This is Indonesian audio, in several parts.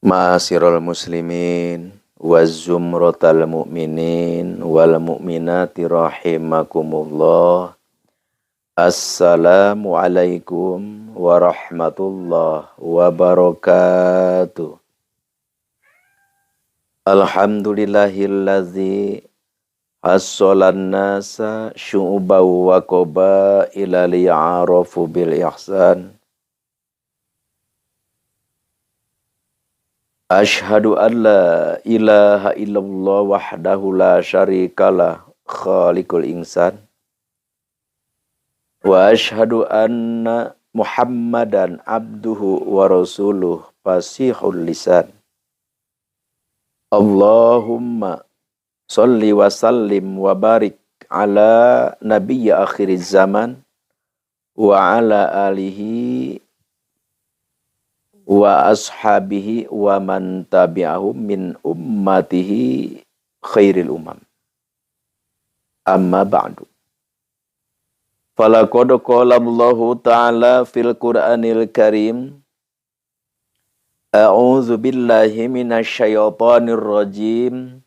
Ma'asyiral muslimin wa zumratal mu'minin wal mu'minati rahimakumullah. Assalamu alaikum warahmatullahi wabarakatuh. Alhamdulillahillazi hassolan nasa syu'ubaw wa qabaila liya'arafu bil ihsan. Ashhadu an la ilaha illallah wahdahu la syarikalah khaliqul insan. Wa ashhadu anna Muhammadan abduhu wa rasuluh fasihul lisan. Allahumma salli wa sallim wa barik ala nabiyya akhiriz zaman wa ala alihi wa ashabihi wa man tabi'ahum min ummatihi khairil umam. Amma ba'du. Falaqad qala Allahu ta'ala fil Qur'anil Karim. A'udzu billahi minasy syaithanir rajim.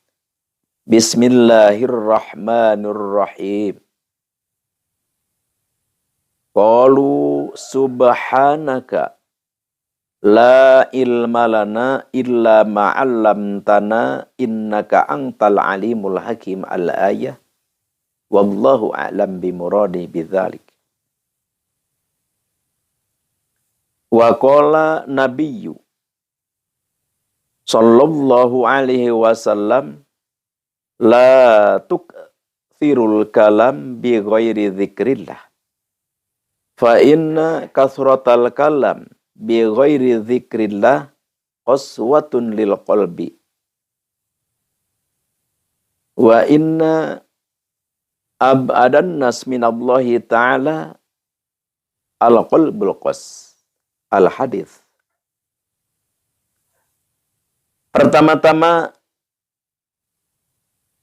Bismillahirrahmanirrahim. Qalu subhanaka la ilma lana illa ma'allamtana innaka antal alimul hakim al-ayah. Wallahu a'lam bimuradi bidzalik. Wa qala nabiyyu sallallahu alaihi wasallam la tukthirul kalam bi ghairi dzikrillah. Fa inna kasratal kalam bi ghairi dzikrillah qaswatun lil qalbi wa inna ab'adan nas minallahi ta'ala al qalbul qas. Al hadis. Pertama-tama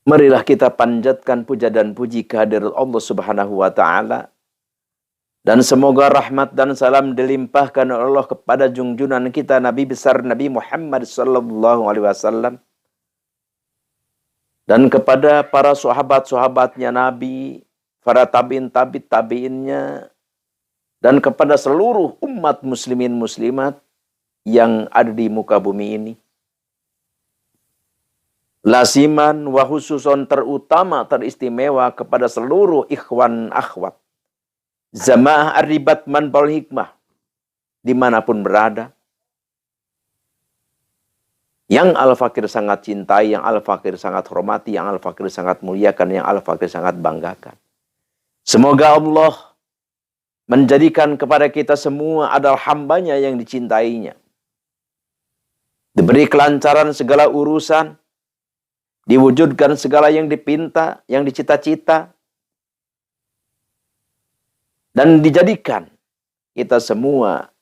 marilah kita panjatkan puja dan puji kehadirat Allah Subhanahu wa taala. Dan semoga rahmat dan salam dilimpahkan oleh Allah kepada junjungan kita Nabi besar Nabi Muhammad sallallahu alaihi wasallam. Dan kepada para sahabat-sahabatnya Nabi, para tabi'innya, dan kepada seluruh umat muslimin muslimat yang ada di muka bumi ini. Lasiman wa khususon terutama teristimewa kepada seluruh ikhwan akhwat. Zamaah Ar-Ribat Manbaul Hikmah dimanapun berada, yang Al-Fakir sangat cintai, yang Al-Fakir sangat hormati, yang Al-Fakir sangat muliakan, yang Al-Fakir sangat banggakan. Semoga Allah menjadikan kepada kita semua adalah hambanya yang dicintainya, diberi kelancaran segala urusan, diwujudkan segala yang dipinta, yang dicita-cita, dan dijadikan kita semua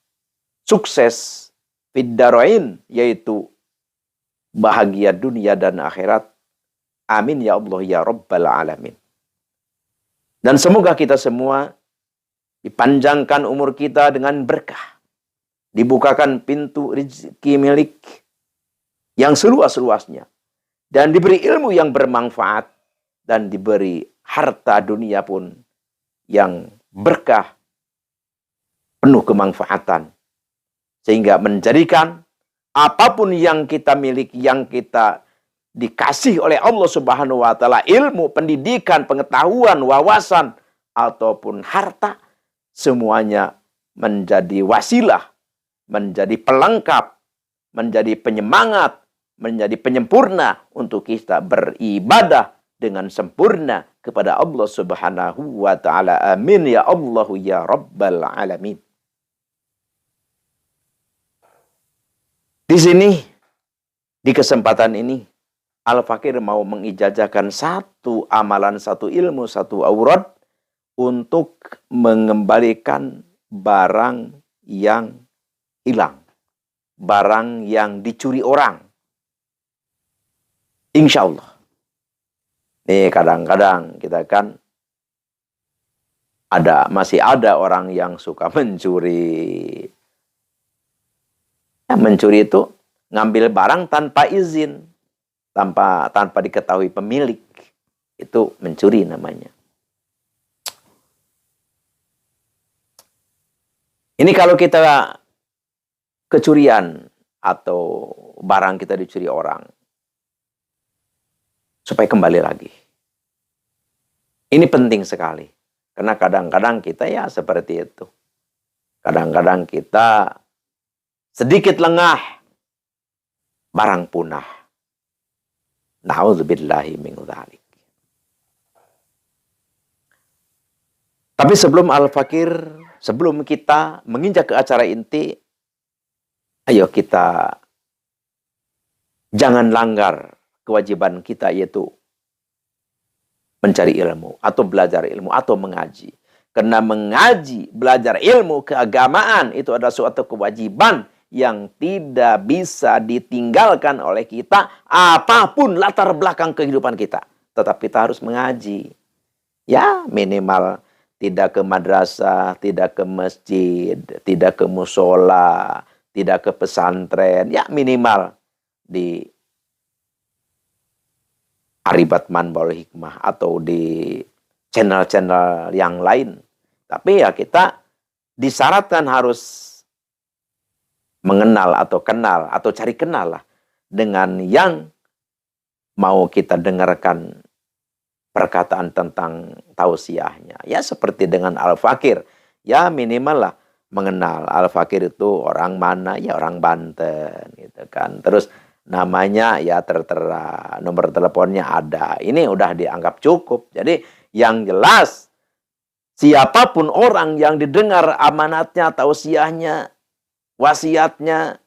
sukses fid darain, yaitu bahagia dunia dan akhirat. Amin ya Allah ya Rabbal alamin. Dan semoga kita semua dipanjangkan umur kita dengan berkah, dibukakan pintu rezeki milik yang seluas-luasnya, dan diberi ilmu yang bermanfaat, dan diberi harta dunia pun yang berkah, penuh kemanfaatan, sehingga menjadikan apapun yang kita miliki, yang kita dikasih oleh Allah Subhanahu wa taala, ilmu, pendidikan, pengetahuan, wawasan, ataupun harta, semuanya menjadi wasilah, menjadi pelengkap, menjadi penyemangat, menjadi penyempurna untuk kita beribadah dengan sempurna kepada Allah Subhanahu wa taala. Amin ya Allah ya Rabbal alamin. Di sini, di kesempatan ini, Al-Fakir mau mengijazahkan satu amalan, satu ilmu, satu aurat untuk mengembalikan barang yang hilang, barang yang dicuri orang. Insya Allah. Nih kadang-kadang kita kan masih ada orang yang suka mencuri. Ya, mencuri itu ngambil barang tanpa izin, tanpa diketahui pemilik. Itu mencuri namanya. Ini kalau kita kecurian atau barang kita dicuri orang, supaya kembali lagi. Ini penting sekali. Karena kadang-kadang kita ya seperti itu. Kadang-kadang kita sedikit lengah, barang punah. Na'udzubillahi min dzalik. Tapi sebelum Al-Fakir, sebelum kita menginjak ke acara inti, ayo kita jangan langgar kewajiban kita, yaitu mencari ilmu, atau belajar ilmu, atau mengaji. Karena mengaji, belajar ilmu, keagamaan, itu adalah suatu kewajiban yang tidak bisa ditinggalkan oleh kita, apapun latar belakang kehidupan kita. Tetap kita harus mengaji. Ya, minimal tidak ke madrasah, tidak ke masjid, tidak ke musola, tidak ke pesantren. Ya, minimal di Aribat Manbaul Hikmah atau di channel-channel yang lain. Tapi ya kita disyaratkan harus mengenal atau kenal atau cari kenal lah dengan yang mau kita dengarkan perkataan tentang tausiahnya. Ya seperti dengan Al-Fakir. Ya minimal lah mengenal Al-Fakir itu orang mana, ya orang Banten gitu kan. Terus namanya ya tertera, nomor teleponnya ada. Ini udah dianggap cukup. Jadi yang jelas siapapun orang yang didengar amanatnya, tausiahnya, wasiatnya,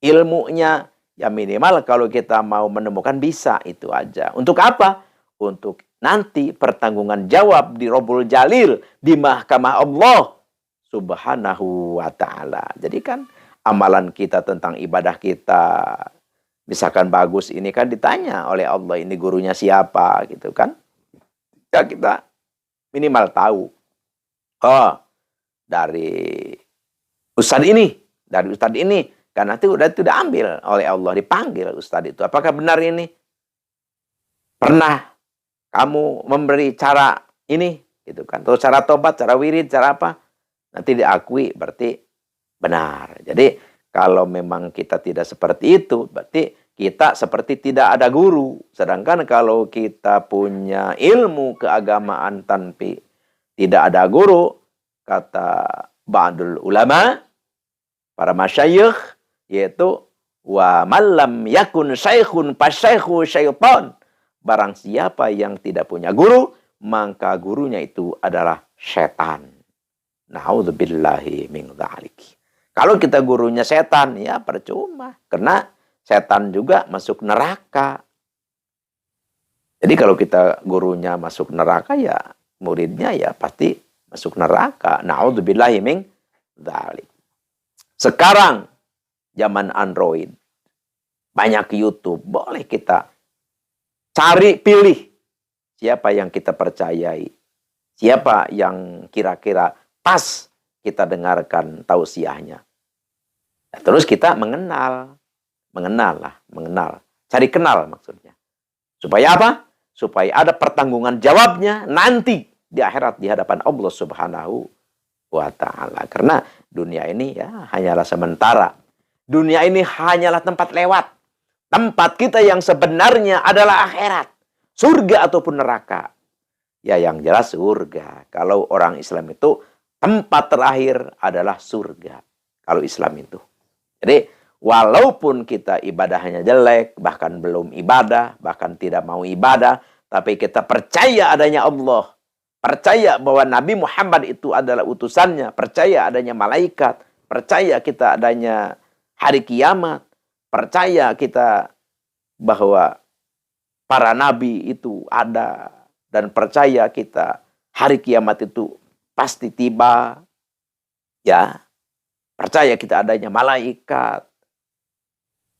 ilmunya, ya minimal kalau kita mau menemukan bisa itu aja. Untuk apa? Untuk nanti pertanggungan jawab di Rabbul Jalil, di mahkamah Allah Subhanahu wa ta'ala. Jadi kan amalan kita tentang ibadah kita, misalkan bagus, ini kan ditanya oleh Allah, ini gurunya siapa gitu kan. Ya kita minimal tahu. Oh, dari ustadz ini, dari ustadz ini. Kan nanti udah ambil oleh Allah, dipanggil ustadz itu. Apakah benar ini? Pernah kamu memberi cara ini, gitu kan? Atau cara tobat, cara wirid, cara apa? Nanti diakui, berarti benar. Jadi kalau memang kita tidak seperti itu, berarti kita seperti tidak ada guru. Sedangkan kalau kita punya ilmu keagamaan tanpa tidak ada guru, kata ba'dul ulama, para masyayikh, yaitu wa mallam yakun syaikhun fasyaikhu syaitan. Barang siapa yang tidak punya guru, maka gurunya itu adalah setan. Na'udzubillahi min dzalik. Kalau kita gurunya setan, ya percuma. Karena setan juga masuk neraka. Jadi kalau kita gurunya masuk neraka, ya muridnya ya pasti masuk neraka. Na'udzubillahi min dzalik. Sekarang zaman Android, banyak YouTube, boleh kita cari, pilih siapa yang kita percayai, siapa yang kira-kira pas kita dengarkan tausiahnya. Nah, terus kita mengenal, cari kenal maksudnya. Supaya apa? Supaya ada pertanggungan jawabnya nanti di akhirat di hadapan Allah Subhanahu wa ta'ala. Karena dunia ini ya hanyalah sementara. Dunia ini hanyalah tempat lewat. Tempat kita yang sebenarnya adalah akhirat. Surga ataupun neraka. Ya yang jelas surga. Kalau orang Islam itu tempat terakhir adalah surga. Kalau Islam itu. Jadi walaupun kita ibadahnya jelek, bahkan belum ibadah, bahkan tidak mau ibadah, tapi kita percaya adanya Allah. Percaya bahwa Nabi Muhammad itu adalah utusannya. Percaya adanya malaikat. Percaya kita adanya hari kiamat. Percaya kita bahwa para nabi itu ada. Dan percaya kita hari kiamat itu pasti tiba. Ya. Percaya kita adanya malaikat.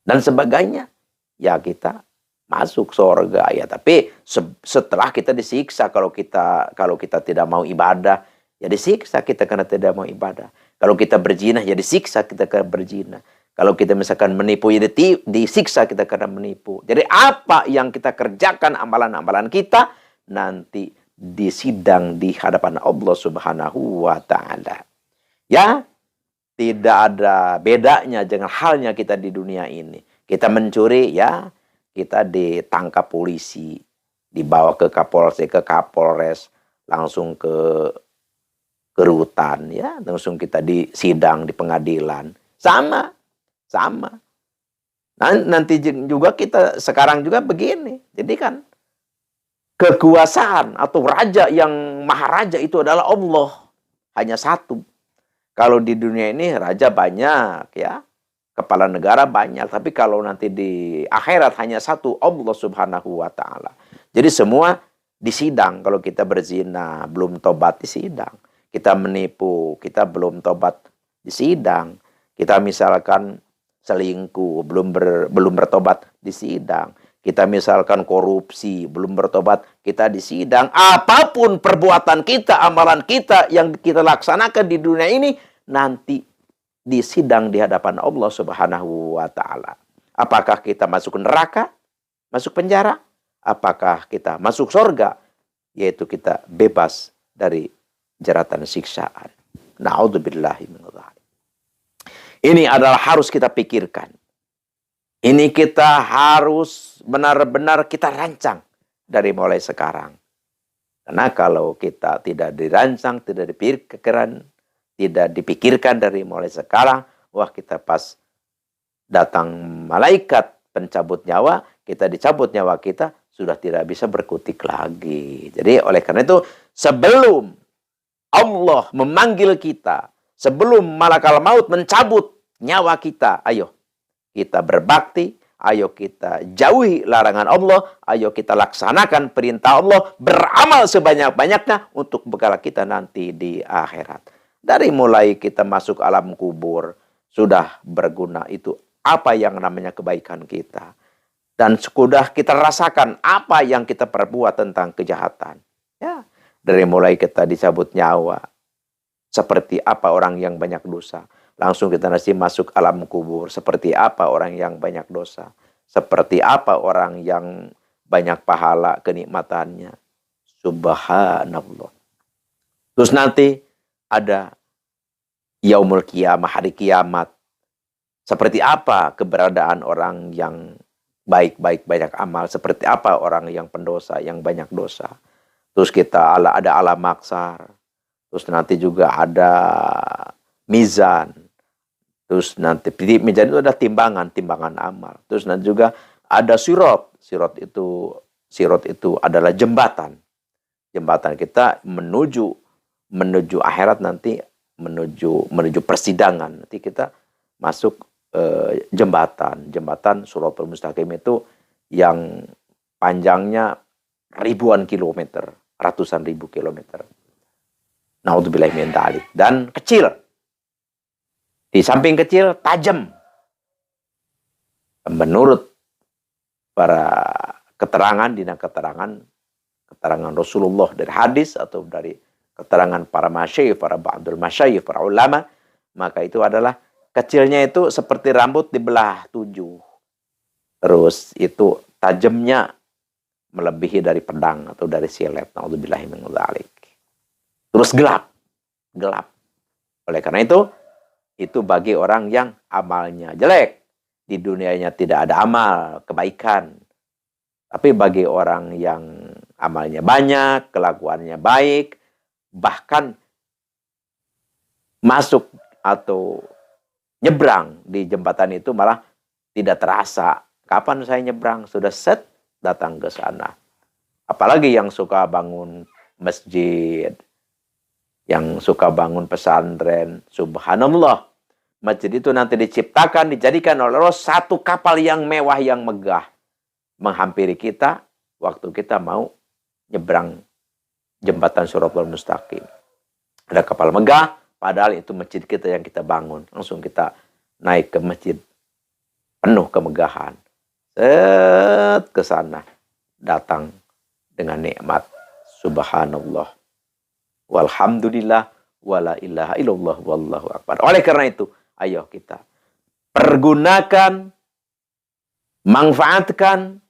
Dan sebagainya. Ya kita masuk surga. Ya tapi setelah kita disiksa kalau kita tidak mau ibadah. Ya disiksa kita karena tidak mau ibadah. Kalau kita berzina ya disiksa kita karena berzina. Kalau kita misalkan menipu, ya disiksa kita karena menipu. Jadi apa yang kita kerjakan, amalan-amalan kita, nanti disidang di hadapan Allah Subhanahu wa Ta'ala. Ya, tidak ada bedanya dengan halnya kita di dunia ini. Kita mencuri, ya, kita ditangkap polisi, dibawa ke Kapolsek, ke Kapolres, langsung ke rutan, ya, langsung kita disidang di pengadilan. Sama. Nah, nanti juga kita sekarang juga begini. Jadi kan kekuasaan atau raja yang maharaja itu adalah Allah. Hanya satu. Kalau di dunia ini raja banyak, ya. Kepala negara banyak. Tapi kalau nanti di akhirat hanya satu, Allah Subhanahu wa Ta'ala. Jadi semua disidang. Kalau kita berzina, belum tobat, disidang. Kita menipu, kita belum tobat, disidang. Kita misalkan selingkuh, belum bertobat, disidang. Kita misalkan korupsi, belum bertobat, kita disidang. Apapun perbuatan kita, amalan kita yang kita laksanakan di dunia ini, nanti disidang di hadapan Allah Subhanahu wa Ta'ala. Apakah kita masuk neraka, masuk penjara? Apakah kita masuk surga? Yaitu kita bebas dari jeratan siksaan. Na'udzubillahi min dzalik. Ini adalah harus kita pikirkan. Ini kita harus benar-benar kita rancang dari mulai sekarang. Karena kalau kita tidak dirancang, tidak dipikirkan dari mulai sekarang, wah, kita pas datang malaikat pencabut nyawa, kita dicabut nyawa kita, sudah tidak bisa berkutik lagi. Jadi oleh karena itu, sebelum Allah memanggil kita, sebelum malakal maut mencabut nyawa kita, ayo kita berbakti, ayo kita jauhi larangan Allah, ayo kita laksanakan perintah Allah, beramal sebanyak-banyaknya untuk bekal kita nanti di akhirat. Dari mulai kita masuk alam kubur, sudah berguna itu apa yang namanya kebaikan kita. Dan sudah kita rasakan apa yang kita perbuat tentang kejahatan. Ya, dari mulai kita dicabut nyawa, seperti apa orang yang banyak dosa. Langsung kita nanti masuk alam kubur. Seperti apa orang yang banyak dosa. Seperti apa orang yang banyak pahala kenikmatannya. Subhanallah. Terus nanti ada yaumul qiyamah, hari kiamat. Seperti apa keberadaan orang yang baik-baik banyak amal. Seperti apa orang yang pendosa, yang banyak dosa. Terus kita ada alam maksar. Terus nanti juga ada mizan. Terus nanti di mizan itu ada timbangan amal. Terus nanti juga ada sirat. Sirat itu adalah jembatan. Jembatan kita menuju akhirat nanti, menuju persidangan. Nanti kita masuk jembatan Shiratal Mustaqim itu yang panjangnya ribuan kilometer, ratusan ribu kilometer. Na'udzubillahi min dzalik. Dan kecil. Di samping kecil, tajam. Menurut para keterangan Rasulullah dari hadis atau dari keterangan para masyayikh, para ba'dul masyayikh, para ulama, maka itu adalah kecilnya itu seperti rambut dibelah 7. Terus itu tajamnya melebihi dari pedang atau dari silet. Na'udzubillahi min dzalik. Terus gelap. Oleh karena itu bagi orang yang amalnya jelek. Di dunianya tidak ada amal, kebaikan. Tapi bagi orang yang amalnya banyak, kelakuannya baik, bahkan masuk atau nyebrang di jembatan itu malah tidak terasa. Kapan saya nyebrang? Sudah datang ke sana. Apalagi yang suka bangun masjid, yang suka bangun pesantren, subhanallah. Masjid itu nanti dijadikan oleh Allah satu kapal yang mewah, yang megah. Menghampiri kita waktu kita mau nyebrang jembatan Shiratal Mustaqim. Ada kapal megah, padahal itu masjid kita yang kita bangun. Langsung kita naik ke masjid penuh kemegahan. Ke sana datang dengan nikmat. Subhanallah. Walhamdulillah, wala ilaha illallah, wallahu akbar. Oleh karena itu, ayo kita pergunakan, manfaatkan.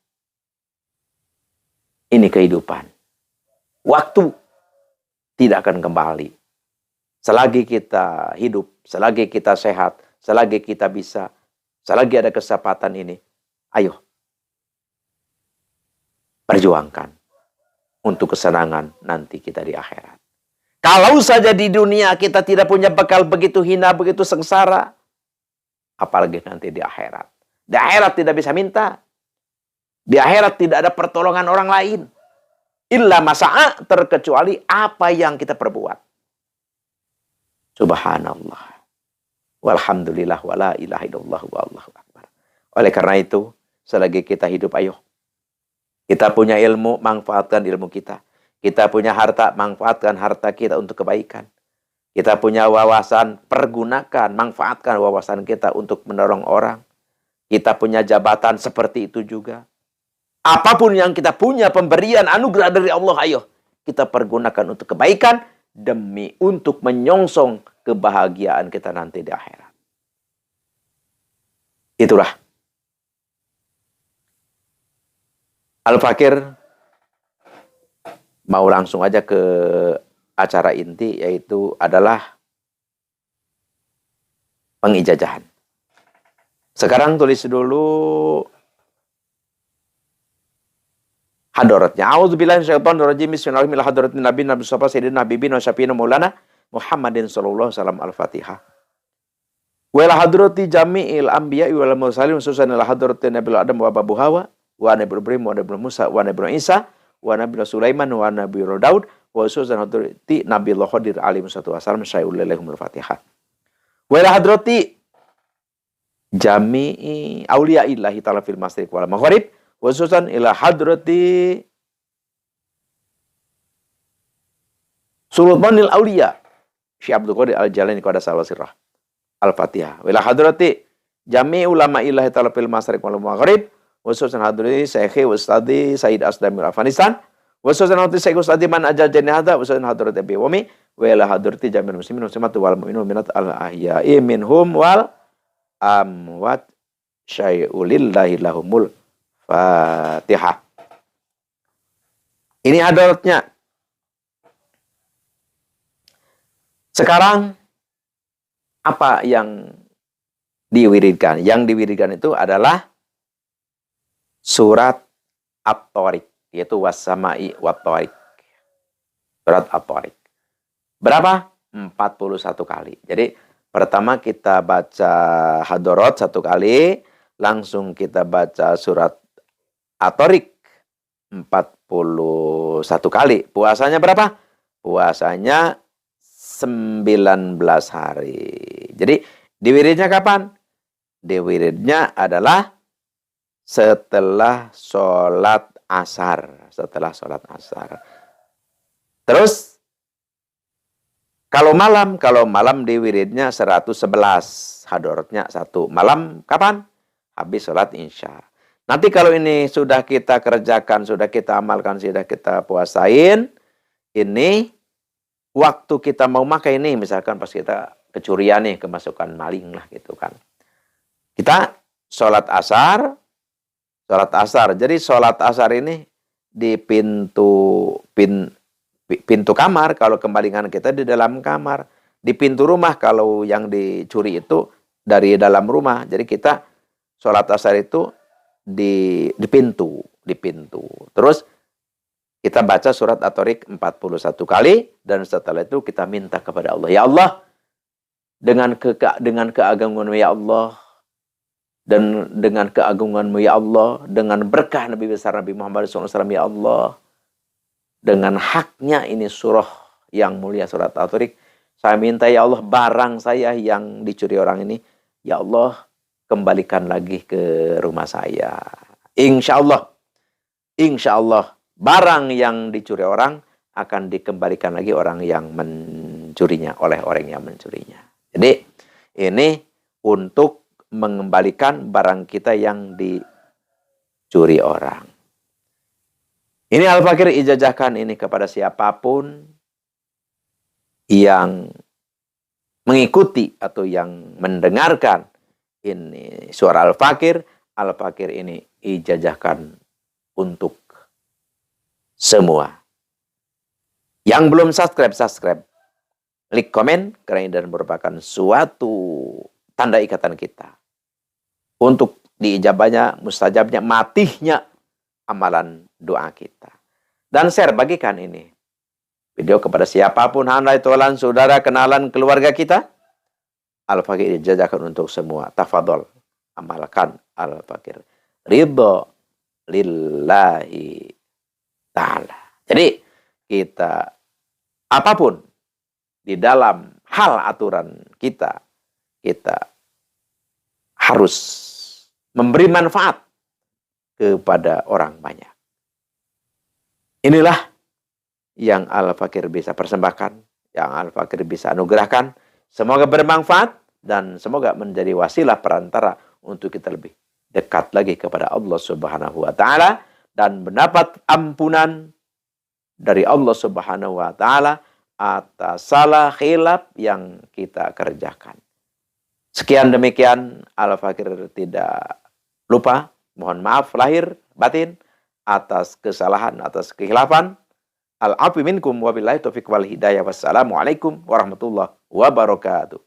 Ini kehidupan. Waktu tidak akan kembali. Selagi kita hidup, selagi kita sehat, selagi kita bisa, selagi ada kesempatan ini, ayo perjuangkan untuk kesenangan nanti kita di akhirat. Kalau saja di dunia kita tidak punya bekal begitu hina, begitu sengsara, apalagi nanti di akhirat. Di akhirat tidak bisa minta. Di akhirat tidak ada pertolongan orang lain. Illa masa'a, terkecuali apa yang kita perbuat. Subhanallah. Walhamdulillah wala ilaha illallah wallahu akbar. Oleh karena itu, selagi kita hidup, ayo. Kita punya ilmu, manfaatkan ilmu kita. Kita punya harta, manfaatkan harta kita untuk kebaikan. Kita punya wawasan, pergunakan, manfaatkan wawasan kita untuk menolong orang. Kita punya jabatan seperti itu juga. Apapun yang kita punya, pemberian, anugerah dari Allah, ayo kita pergunakan untuk kebaikan demi untuk menyongsong kebahagiaan kita nanti di akhirat. Itulah Al-Fakir mau langsung aja ke acara inti, yaitu adalah pengijazahan. Sekarang tulis dulu hadoratnya. A'udzubillahi minasyaitonirrajim. Bismillahirrahmanirrahim. Hadoratin Nabi Mustafa Sayyidina Habibina wa Syafiina Maulana Muhammadin sallallahu alaihi wasallam. Al-Fatihah. Wa ila hadrati jami'il anbiya'i wal mursalin khususan ila hadrati Nabi Adam wa Abu Hawa wa Nabi Ibrahim wa Nabi Musa wa Nabi Isa wa Nabi Sulaiman wa Nabi Daud wa khususan hadrati Nabi Khadir alaihi wasallam. Syai'ul lahumul Fatihah. Wa ila hadrati jami'i auliya'illahi ta'ala fil masyriq wal maghrib khususan ila hadrati Sultanil Auliya Syekh Abdul Qadir Al-Jalani qada sirrah. Al-Fatihah. Wa ila hadrati jami' ulama illahi ta'ala fil masyriq wal maghrib khususan hadrati Syekh Ustadi Said Asdamil Afghanistan khususan hadrati Syekh Ustadi man ajajani hadza khususan hadrati Abi Wami wa ila hadrati jami'il muslimin muslimat wal mu'minin minat al-ahya'i minhum wal amwat syai'ulillahi lahumul Fatihah. Ini hadaratnya. Sekarang apa yang diwiridkan? Yang diwiridkan itu adalah surat At-Tariq, yaitu was-sama'i wat-tariq. Surat At-Tariq. Berapa? 41 kali. Jadi pertama kita baca hadarat 1 kali, langsung kita baca surat At-Tariq 41 kali. Puasanya berapa? Puasanya 19 hari. Jadi diwiridnya kapan? Diwiridnya adalah setelah sholat asar. Setelah sholat asar. Terus kalau malam diwiridnya 111. Hadaratnya 1. Malam kapan? Habis sholat isya. Nanti kalau ini sudah kita kerjakan, sudah kita amalkan, sudah kita puasain, ini waktu kita mau makan ini, misalkan pas kita kecurian nih, kemasukan maling lah gitu kan. Kita sholat asar. Jadi sholat asar ini di pintu kamar, kalau kemalingan kita di dalam kamar. Di pintu rumah, kalau yang dicuri itu dari dalam rumah. Jadi kita sholat asar itu di pintu. Terus kita baca surat At-Tariq 41 kali. Dan setelah itu kita minta kepada Allah. Ya Allah, dengan keagungan-Mu ya Allah. Dan dengan keagungan-Mu ya Allah. Dengan berkah Nabi besar Nabi Muhammad SAW ya Allah. Dengan haknya ini surah yang mulia surat At-Tariq. Saya minta ya Allah, barang saya yang dicuri orang ini. Ya Allah, kembalikan lagi ke rumah saya. Insya Allah barang yang dicuri orang akan dikembalikan lagi orang yang mencurinya, oleh orang yang mencurinya. Jadi ini untuk mengembalikan barang kita yang dicuri orang. Ini Al-Fakir ijazahkan ini kepada siapapun yang mengikuti atau yang mendengarkan ini suara Al-Fakir. Al-Fakir ini ijazahkan untuk semua. Yang belum subscribe. Klik komen, karena ini dan merupakan suatu tanda ikatan kita. Untuk diijabahnya, mustajabnya, matihnya amalan doa kita. Dan share, bagikan ini video kepada siapapun, handai tolan, saudara, kenalan, keluarga kita. Al-Fakir ijazahkan untuk semua. Tafadhol, amalkan Al-Fakir. Ridho lillahi ta'ala. Jadi kita apapun di dalam hal aturan kita harus memberi manfaat kepada orang banyak. Inilah yang Al-Fakir bisa persembahkan, yang Al-Fakir bisa anugerahkan. Semoga bermanfaat dan semoga menjadi wasilah perantara untuk kita lebih dekat lagi kepada Allah Subhanahu wa taala dan mendapat ampunan dari Allah Subhanahu wa taala atas salah khilaf yang kita kerjakan. Sekian demikian, Al-Fakir tidak lupa, mohon maaf lahir batin atas kesalahan, atas kekhilafan. Al-afu minkum wabillahi taufiq wal hidayah. Wassalamualaikum warahmatullahi wabarakatuh.